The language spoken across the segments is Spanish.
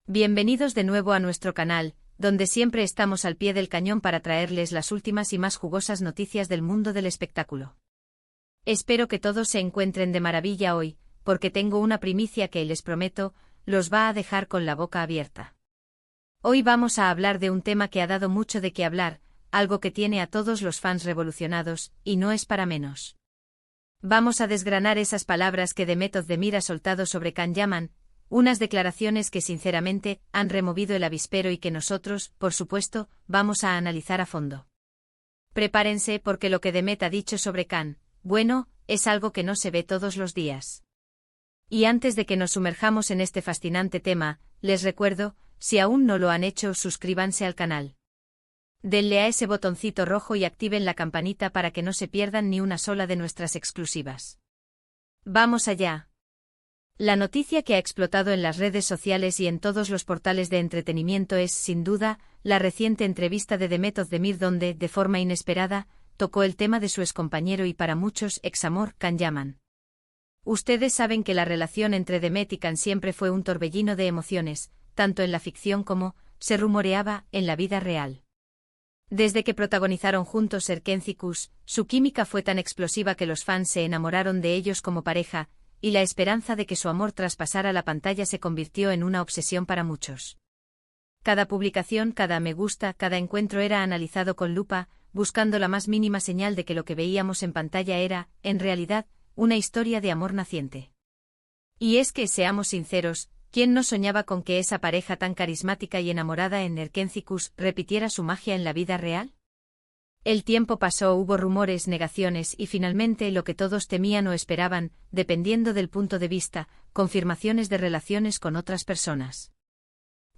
Bienvenidos de nuevo a nuestro canal, donde siempre estamos al pie del cañón para traerles las últimas y más jugosas noticias del mundo del espectáculo. Espero que todos se encuentren de maravilla hoy, porque tengo una primicia que les prometo, los va a dejar con la boca abierta. Hoy vamos a hablar de un tema que ha dado mucho de qué hablar, algo que tiene a todos los fans revolucionados, y no es para menos. Vamos a desgranar esas palabras que Demet Özdemir ha soltado sobre Can Yaman, unas declaraciones que sinceramente han removido el avispero y que nosotros, por supuesto, vamos a analizar a fondo. Prepárense porque lo que Demet ha dicho sobre Can, bueno, es algo que no se ve todos los días. Y antes de que nos sumerjamos en este fascinante tema, les recuerdo, si aún no lo han hecho, suscríbanse al canal. Denle a ese botoncito rojo y activen la campanita para que no se pierdan ni una sola de nuestras exclusivas. ¡Vamos allá! La noticia que ha explotado en las redes sociales y en todos los portales de entretenimiento es, sin duda, la reciente entrevista de Demet Özdemir donde, de forma inesperada, tocó el tema de su excompañero y para muchos examor, Can Yaman. Ustedes saben que la relación entre Demet y Can siempre fue un torbellino de emociones, tanto en la ficción como, se rumoreaba, en la vida real. Desde que protagonizaron juntos Erkenci-Kuş, su química fue tan explosiva que los fans se enamoraron de ellos como pareja, y la esperanza de que su amor traspasara la pantalla se convirtió en una obsesión para muchos. Cada publicación, cada me gusta, cada encuentro era analizado con lupa, buscando la más mínima señal de que lo que veíamos en pantalla era, en realidad, una historia de amor naciente. Y es que, seamos sinceros, ¿quién no soñaba con que esa pareja tan carismática y enamorada en Erkenci-Kuş repitiera su magia en la vida real? El tiempo pasó, hubo rumores, negaciones y finalmente lo que todos temían o esperaban, dependiendo del punto de vista, confirmaciones de relaciones con otras personas.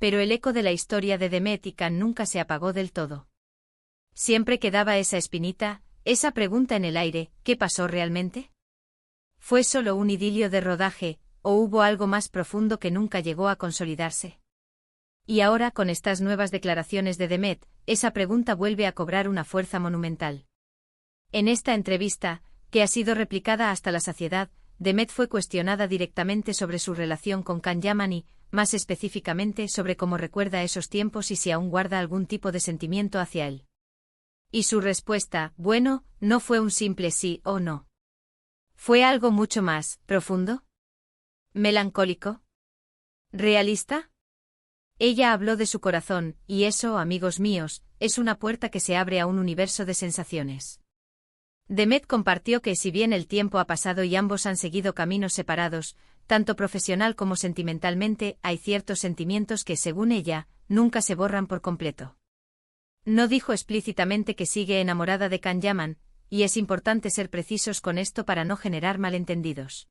Pero el eco de la historia de Demet y Can nunca se apagó del todo. Siempre quedaba esa espinita, esa pregunta en el aire, ¿qué pasó realmente? ¿Fue solo un idilio de rodaje, o hubo algo más profundo que nunca llegó a consolidarse? Y ahora, con estas nuevas declaraciones de Demet, esa pregunta vuelve a cobrar una fuerza monumental. En esta entrevista, que ha sido replicada hasta la saciedad, Demet fue cuestionada directamente sobre su relación con Can Yaman y, más específicamente, sobre cómo recuerda esos tiempos y si aún guarda algún tipo de sentimiento hacia él. Y su respuesta, bueno, no fue un simple sí o no. ¿Fue algo mucho más profundo? ¿Melancólico? ¿Realista? Ella habló de su corazón, y eso, amigos míos, es una puerta que se abre a un universo de sensaciones. Demet compartió que si bien el tiempo ha pasado y ambos han seguido caminos separados, tanto profesional como sentimentalmente, hay ciertos sentimientos que, según ella, nunca se borran por completo. No dijo explícitamente que sigue enamorada de Can Yaman, y es importante ser precisos con esto para no generar malentendidos.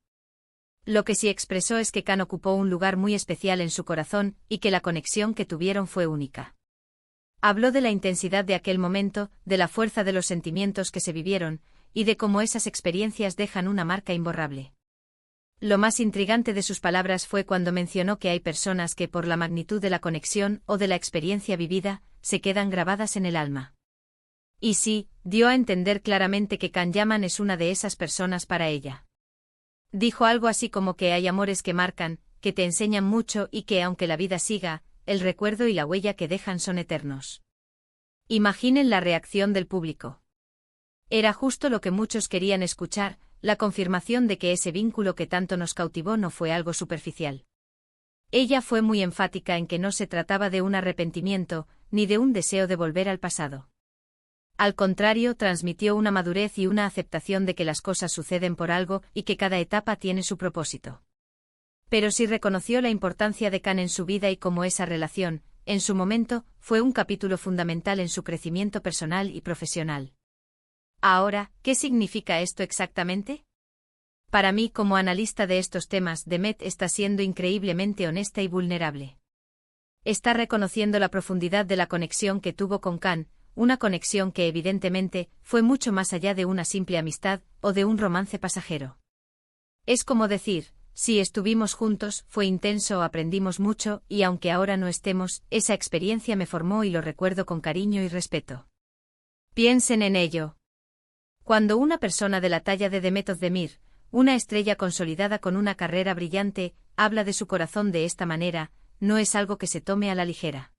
Lo que sí expresó es que Can ocupó un lugar muy especial en su corazón y que la conexión que tuvieron fue única. Habló de la intensidad de aquel momento, de la fuerza de los sentimientos que se vivieron, y de cómo esas experiencias dejan una marca imborrable. Lo más intrigante de sus palabras fue cuando mencionó que hay personas que por la magnitud de la conexión o de la experiencia vivida, se quedan grabadas en el alma. Y sí, dio a entender claramente que Can Yaman es una de esas personas para ella. Dijo algo así como que hay amores que marcan, que te enseñan mucho y que aunque la vida siga, el recuerdo y la huella que dejan son eternos. Imaginen la reacción del público. Era justo lo que muchos querían escuchar, la confirmación de que ese vínculo que tanto nos cautivó no fue algo superficial. Ella fue muy enfática en que no se trataba de un arrepentimiento, ni de un deseo de volver al pasado. Al contrario, transmitió una madurez y una aceptación de que las cosas suceden por algo y que cada etapa tiene su propósito. Pero sí reconoció la importancia de Can en su vida y cómo esa relación, en su momento, fue un capítulo fundamental en su crecimiento personal y profesional. Ahora, ¿qué significa esto exactamente? Para mí, como analista de estos temas, Demet está siendo increíblemente honesta y vulnerable. Está reconociendo la profundidad de la conexión que tuvo con Can, una conexión que evidentemente fue mucho más allá de una simple amistad o de un romance pasajero. Es como decir, si estuvimos juntos, fue intenso, aprendimos mucho y aunque ahora no estemos, esa experiencia me formó y lo recuerdo con cariño y respeto. Piensen en ello. Cuando una persona de la talla de Demet Özdemir, una estrella consolidada con una carrera brillante, habla de su corazón de esta manera, no es algo que se tome a la ligera.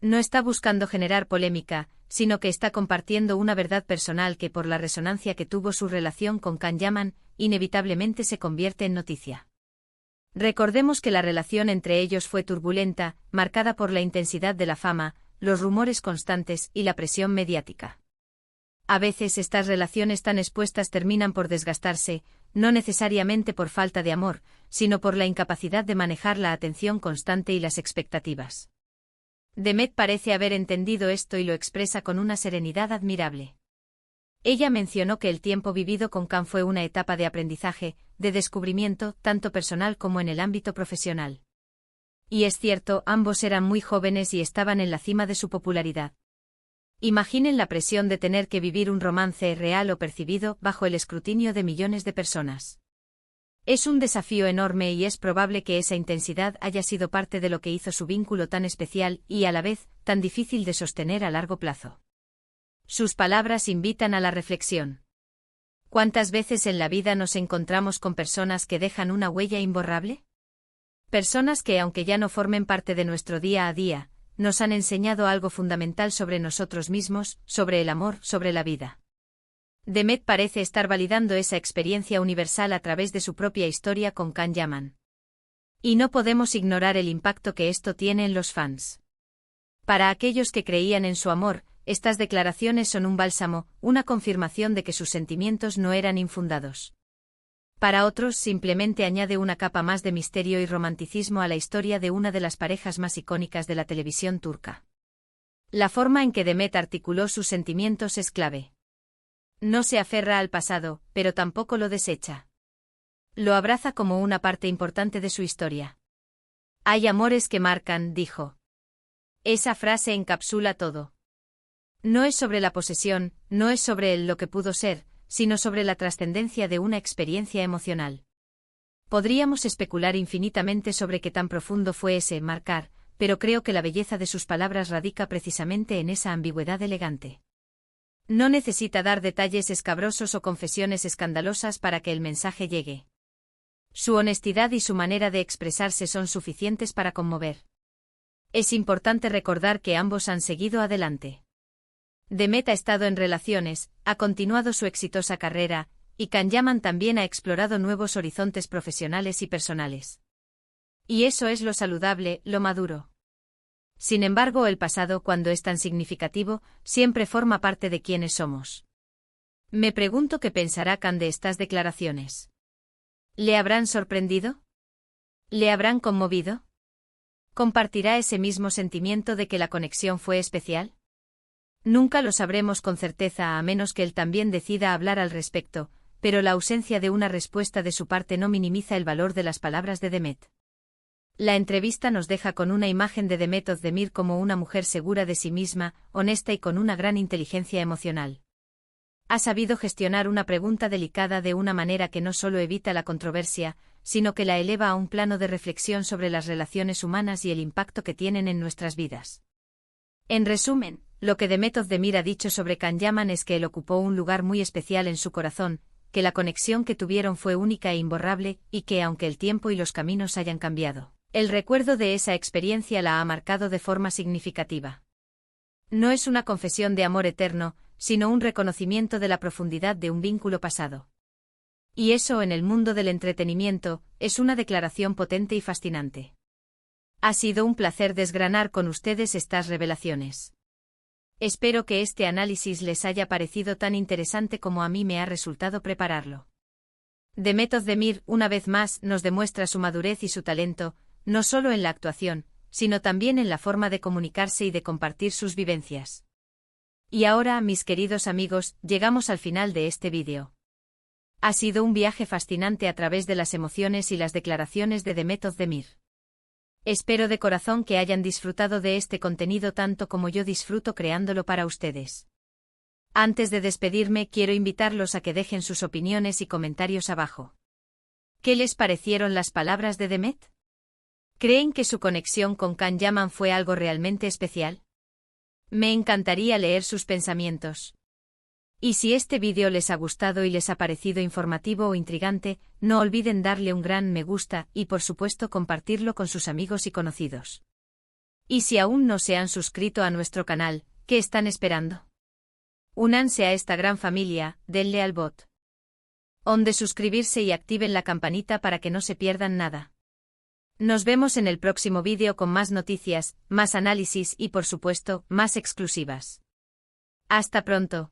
No está buscando generar polémica, sino que está compartiendo una verdad personal que por la resonancia que tuvo su relación con Can Yaman, inevitablemente se convierte en noticia. Recordemos que la relación entre ellos fue turbulenta, marcada por la intensidad de la fama, los rumores constantes y la presión mediática. A veces estas relaciones tan expuestas terminan por desgastarse, no necesariamente por falta de amor, sino por la incapacidad de manejar la atención constante y las expectativas. Demet parece haber entendido esto y lo expresa con una serenidad admirable. Ella mencionó que el tiempo vivido con Can fue una etapa de aprendizaje, de descubrimiento, tanto personal como en el ámbito profesional. Y es cierto, ambos eran muy jóvenes y estaban en la cima de su popularidad. Imaginen la presión de tener que vivir un romance real o percibido bajo el escrutinio de millones de personas. Es un desafío enorme y es probable que esa intensidad haya sido parte de lo que hizo su vínculo tan especial y, a la vez, tan difícil de sostener a largo plazo. Sus palabras invitan a la reflexión. ¿Cuántas veces en la vida nos encontramos con personas que dejan una huella imborrable? Personas que, aunque ya no formen parte de nuestro día a día, nos han enseñado algo fundamental sobre nosotros mismos, sobre el amor, sobre la vida. Demet parece estar validando esa experiencia universal a través de su propia historia con Can Yaman. Y no podemos ignorar el impacto que esto tiene en los fans. Para aquellos que creían en su amor, estas declaraciones son un bálsamo, una confirmación de que sus sentimientos no eran infundados. Para otros simplemente añade una capa más de misterio y romanticismo a la historia de una de las parejas más icónicas de la televisión turca. La forma en que Demet articuló sus sentimientos es clave. No se aferra al pasado, pero tampoco lo desecha. Lo abraza como una parte importante de su historia. Hay amores que marcan, dijo. Esa frase encapsula todo. No es sobre la posesión, no es sobre lo que pudo ser, sino sobre la trascendencia de una experiencia emocional. Podríamos especular infinitamente sobre qué tan profundo fue ese marcar, pero creo que la belleza de sus palabras radica precisamente en esa ambigüedad elegante. No necesita dar detalles escabrosos o confesiones escandalosas para que el mensaje llegue. Su honestidad y su manera de expresarse son suficientes para conmover. Es importante recordar que ambos han seguido adelante. Demet ha estado en relaciones, ha continuado su exitosa carrera, y Can Yaman también ha explorado nuevos horizontes profesionales y personales. Y eso es lo saludable, lo maduro. Sin embargo, el pasado, cuando es tan significativo, siempre forma parte de quienes somos. Me pregunto qué pensará Can de estas declaraciones. ¿Le habrán sorprendido? ¿Le habrán conmovido? ¿Compartirá ese mismo sentimiento de que la conexión fue especial? Nunca lo sabremos con certeza a menos que él también decida hablar al respecto, pero la ausencia de una respuesta de su parte no minimiza el valor de las palabras de Demet. La entrevista nos deja con una imagen de Demet Özdemir como una mujer segura de sí misma, honesta y con una gran inteligencia emocional. Ha sabido gestionar una pregunta delicada de una manera que no solo evita la controversia, sino que la eleva a un plano de reflexión sobre las relaciones humanas y el impacto que tienen en nuestras vidas. En resumen, lo que Demet Özdemir ha dicho sobre Can Yaman es que él ocupó un lugar muy especial en su corazón, que la conexión que tuvieron fue única e imborrable, y que aunque el tiempo y los caminos hayan cambiado, el recuerdo de esa experiencia la ha marcado de forma significativa. No es una confesión de amor eterno, sino un reconocimiento de la profundidad de un vínculo pasado. Y eso en el mundo del entretenimiento, es una declaración potente y fascinante. Ha sido un placer desgranar con ustedes estas revelaciones. Espero que este análisis les haya parecido tan interesante como a mí me ha resultado prepararlo. Demet Özdemir, una vez más, nos demuestra su madurez y su talento, no solo en la actuación, sino también en la forma de comunicarse y de compartir sus vivencias. Y ahora, mis queridos amigos, llegamos al final de este vídeo. Ha sido un viaje fascinante a través de las emociones y las declaraciones de Demet Özdemir. Espero de corazón que hayan disfrutado de este contenido tanto como yo disfruto creándolo para ustedes. Antes de despedirme, quiero invitarlos a que dejen sus opiniones y comentarios abajo. ¿Qué les parecieron las palabras de Demet? ¿Creen que su conexión con Can Yaman fue algo realmente especial? Me encantaría leer sus pensamientos. Y si este vídeo les ha gustado y les ha parecido informativo o intrigante, no olviden darle un gran me gusta y por supuesto compartirlo con sus amigos y conocidos. Y si aún no se han suscrito a nuestro canal, ¿qué están esperando? Únanse a esta gran familia, denle al botón de suscribirse y activen la campanita para que no se pierdan nada. Nos vemos en el próximo vídeo con más noticias, más análisis y por supuesto, más exclusivas. Hasta pronto.